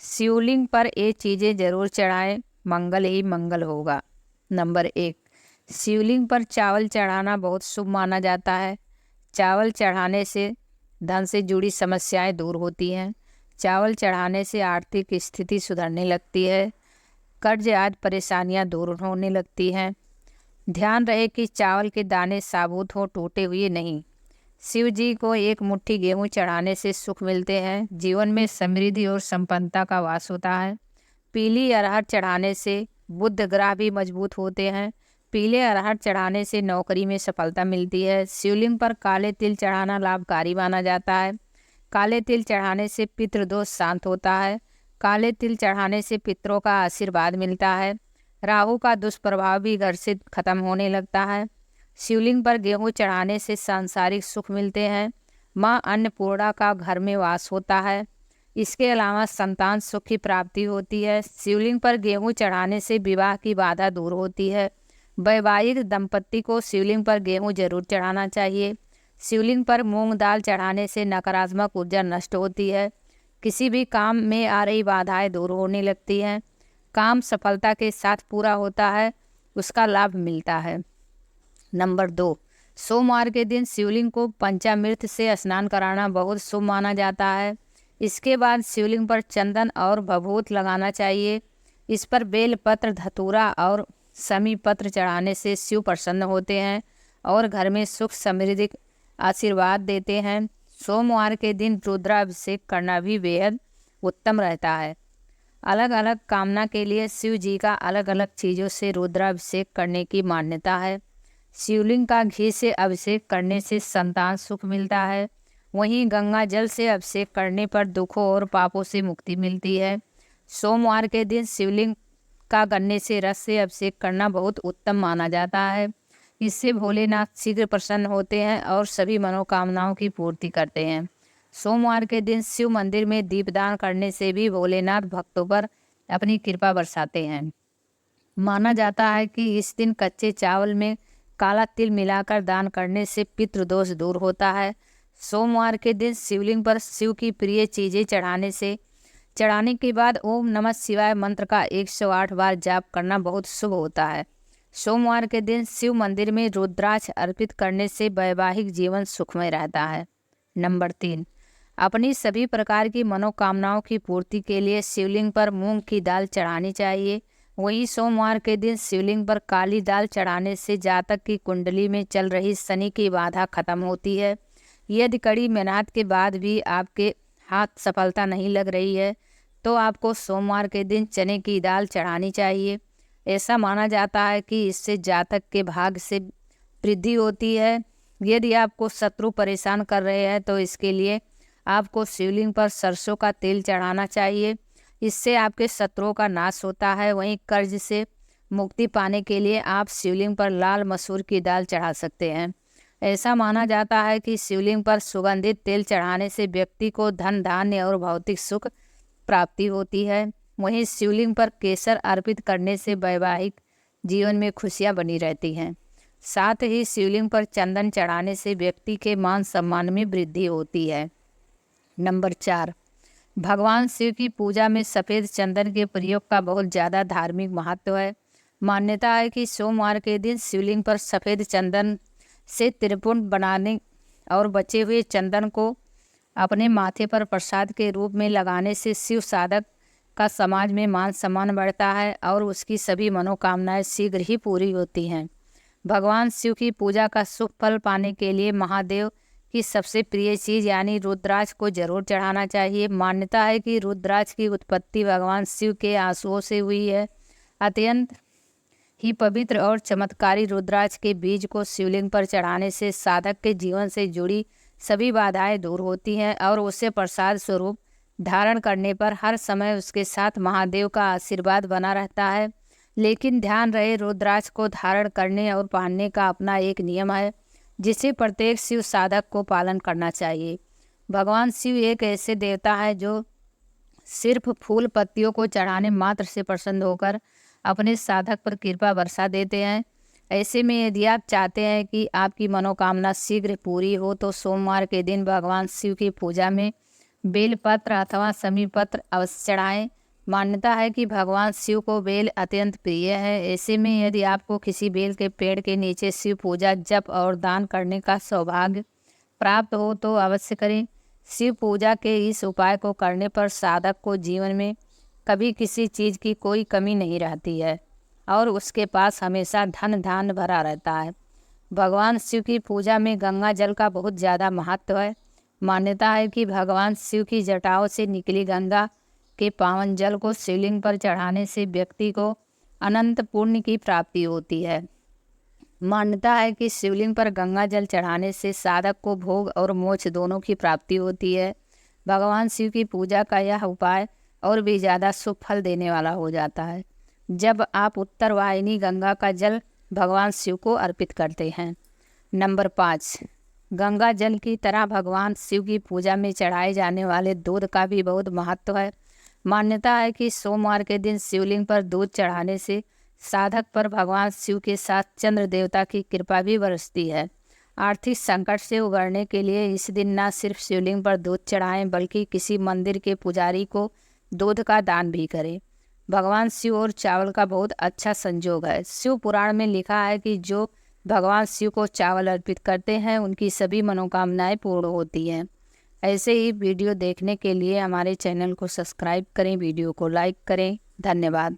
शिवलिंग पर ये चीज़ें जरूर चढ़ाएं, मंगल ही मंगल होगा। नंबर 1, शिवलिंग पर चावल चढ़ाना बहुत शुभ माना जाता है। चावल चढ़ाने से धन से जुड़ी समस्याएं दूर होती हैं। चावल चढ़ाने से आर्थिक स्थिति सुधरने लगती है। कर्ज आदि परेशानियां दूर होने लगती हैं। ध्यान रहे कि चावल के दाने साबुत हो, टूटे हुए नहीं। शिव जी को एक मुट्ठी गेहूं चढ़ाने से सुख मिलते हैं। जीवन में समृद्धि और संपन्नता का वास होता है। पीली अरहर चढ़ाने से बुध ग्रह भी मजबूत होते हैं। पीले अरहर चढ़ाने से नौकरी में सफलता मिलती है। शिवलिंग पर काले तिल चढ़ाना लाभकारी माना जाता है। काले तिल चढ़ाने से पितृदोष शांत होता है। काले तिल चढ़ाने से पितरों का आशीर्वाद मिलता है। राहु का दुष्प्रभाव भी घर से खत्म होने लगता है। शिवलिंग पर गेहूं चढ़ाने से सांसारिक सुख मिलते हैं। माँ अन्नपूर्णा का घर में वास होता है। इसके अलावा संतान सुख की प्राप्ति होती है। शिवलिंग पर गेहूं चढ़ाने से विवाह की बाधा दूर होती है। वैवाहिक दंपत्ति को शिवलिंग पर गेहूं जरूर चढ़ाना चाहिए। शिवलिंग पर मूंग दाल चढ़ाने से नकारात्मक ऊर्जा नष्ट होती है। किसी भी काम में आ रही बाधाएं दूर होने लगती हैं। काम सफलता के साथ पूरा होता है, उसका लाभ मिलता है। नंबर 2, सोमवार के दिन शिवलिंग को पंचामृत से स्नान कराना बहुत शुभ माना जाता है। इसके बाद शिवलिंग पर चंदन और भभूत लगाना चाहिए। इस पर बेलपत्र, धतूरा और समी पत्र चढ़ाने से शिव प्रसन्न होते हैं और घर में सुख समृद्धि आशीर्वाद देते हैं। सोमवार के दिन रुद्राभिषेक करना भी बेहद उत्तम रहता है। अलग अलग कामना के लिए शिव जी का अलग अलग चीज़ों से रुद्राभिषेक करने की मान्यता है। शिवलिंग का घी से अभिषेक करने से संतान सुख मिलता है। वहीं गंगा जल से अभिषेक करने पर दुखों और पापों से मुक्ति मिलती है। सोमवार के दिन शिवलिंग का गन्ने से रस से अभिषेक करना बहुत उत्तम माना जाता है। इससे भोलेनाथ शीघ्र प्रसन्न होते हैं और सभी मनोकामनाओं की पूर्ति करते हैं। सोमवार के दिन शिव मंदिर में दीपदान करने से भी भोलेनाथ भक्तों पर अपनी कृपा बरसाते हैं। माना जाता है कि इस दिन कच्चे चावल में काला तिल मिलाकर दान करने से पितृदोष दूर होता है। सोमवार के दिन शिवलिंग पर शिव की प्रिय चीज़ें चढ़ाने के बाद ओम नमः शिवाय मंत्र का 108 बार जाप करना बहुत शुभ होता है। सोमवार के दिन शिव मंदिर में रुद्राक्ष अर्पित करने से वैवाहिक जीवन सुखमय रहता है। नंबर 3, अपनी सभी प्रकार की मनोकामनाओं की पूर्ति के लिए शिवलिंग पर मूंग की दाल चढ़ानी चाहिए। वहीं सोमवार के दिन शिवलिंग पर काली दाल चढ़ाने से जातक की कुंडली में चल रही शनि की बाधा खत्म होती है। यदि कड़ी मेहनत के बाद भी आपके हाथ सफलता नहीं लग रही है तो आपको सोमवार के दिन चने की दाल चढ़ानी चाहिए। ऐसा माना जाता है कि इससे जातक के भाग्य से वृद्धि होती है। यदि आपको शत्रु परेशान कर रहे हैं तो इसके लिए आपको शिवलिंग पर सरसों का तेल चढ़ाना चाहिए। इससे आपके शत्रुओं का नाश होता है। वहीं कर्ज से मुक्ति पाने के लिए आप शिवलिंग पर लाल मसूर की दाल चढ़ा सकते हैं। ऐसा माना जाता है कि शिवलिंग पर सुगंधित तेल चढ़ाने से व्यक्ति को धन, धान्य और भौतिक सुख प्राप्ति होती है। वहीं शिवलिंग पर केसर अर्पित करने से वैवाहिक जीवन में खुशियां बनी रहती हैं। साथ ही शिवलिंग पर चंदन चढ़ाने से व्यक्ति के मान सम्मान में वृद्धि होती है। नंबर 4, भगवान शिव की पूजा में सफ़ेद चंदन के प्रयोग का बहुत ज़्यादा धार्मिक महत्व है। मान्यता है कि सोमवार के दिन शिवलिंग पर सफ़ेद चंदन से त्रिपुंड बनाने और बचे हुए चंदन को अपने माथे पर प्रसाद के रूप में लगाने से शिव साधक का समाज में मान सम्मान बढ़ता है और उसकी सभी मनोकामनाएं शीघ्र ही पूरी होती हैं। भगवान शिव की पूजा का शुभ फल पाने के लिए महादेव की सबसे प्रिय चीज़ यानी रुद्राक्ष को जरूर चढ़ाना चाहिए। मान्यता है कि रुद्राक्ष की उत्पत्ति भगवान शिव के आंसुओं से हुई है। अत्यंत ही पवित्र और चमत्कारी रुद्राक्ष के बीज को शिवलिंग पर चढ़ाने से साधक के जीवन से जुड़ी सभी बाधाएं दूर होती हैं और उसे प्रसाद स्वरूप धारण करने पर हर समय उसके साथ महादेव का आशीर्वाद बना रहता है। लेकिन ध्यान रहे, रुद्राक्ष को धारण करने और पहनने का अपना एक नियम है जिसे प्रत्येक शिव साधक को पालन करना चाहिए। भगवान शिव एक ऐसे देवता है जो सिर्फ फूल पत्तियों को चढ़ाने मात्र से प्रसन्न होकर अपने साधक पर कृपा बरसा देते हैं। ऐसे में यदि आप चाहते हैं कि आपकी मनोकामना शीघ्र पूरी हो तो सोमवार के दिन भगवान शिव की पूजा में बेलपत्र अथवा समी पत्र अवश्य चढ़ाएं। मान्यता है कि भगवान शिव को बेल अत्यंत प्रिय है। ऐसे में यदि आपको किसी बेल के पेड़ के नीचे शिव पूजा, जप और दान करने का सौभाग्य प्राप्त हो तो अवश्य करें। शिव पूजा के इस उपाय को करने पर साधक को जीवन में कभी किसी चीज़ की कोई कमी नहीं रहती है और उसके पास हमेशा धन धान्य भरा रहता है। भगवान शिव की पूजा में गंगा जल का बहुत ज़्यादा महत्व है। मान्यता है कि भगवान शिव की जटाओं से निकली गंगा के पावन जल को शिवलिंग पर चढ़ाने से व्यक्ति को अनंत पुण्य की प्राप्ति होती है। मान्यता है कि शिवलिंग पर गंगा जल चढ़ाने से साधक को भोग और मोक्ष दोनों की प्राप्ति होती है। भगवान शिव की पूजा का यह उपाय और भी ज़्यादा शुभ फल देने वाला हो जाता है जब आप उत्तर वाहिनी गंगा का जल भगवान शिव को अर्पित करते हैं। नंबर 5, गंगा जल की तरह भगवान शिव की पूजा में चढ़ाए जाने वाले दूध का भी बहुत महत्व है। मान्यता है कि सोमवार के दिन शिवलिंग पर दूध चढ़ाने से साधक पर भगवान शिव के साथ चंद्र देवता की कृपा भी बरसती है। आर्थिक संकट से उबरने के लिए इस दिन न सिर्फ शिवलिंग पर दूध चढ़ाएं बल्कि किसी मंदिर के पुजारी को दूध का दान भी करें। भगवान शिव और चावल का बहुत अच्छा संयोग है। शिव पुराण में लिखा है कि जो भगवान शिव को चावल अर्पित करते हैं उनकी सभी मनोकामनाएं पूर्ण होती हैं। ऐसे ही वीडियो देखने के लिए हमारे चैनल को सब्सक्राइब करें, वीडियो को लाइक करें। धन्यवाद।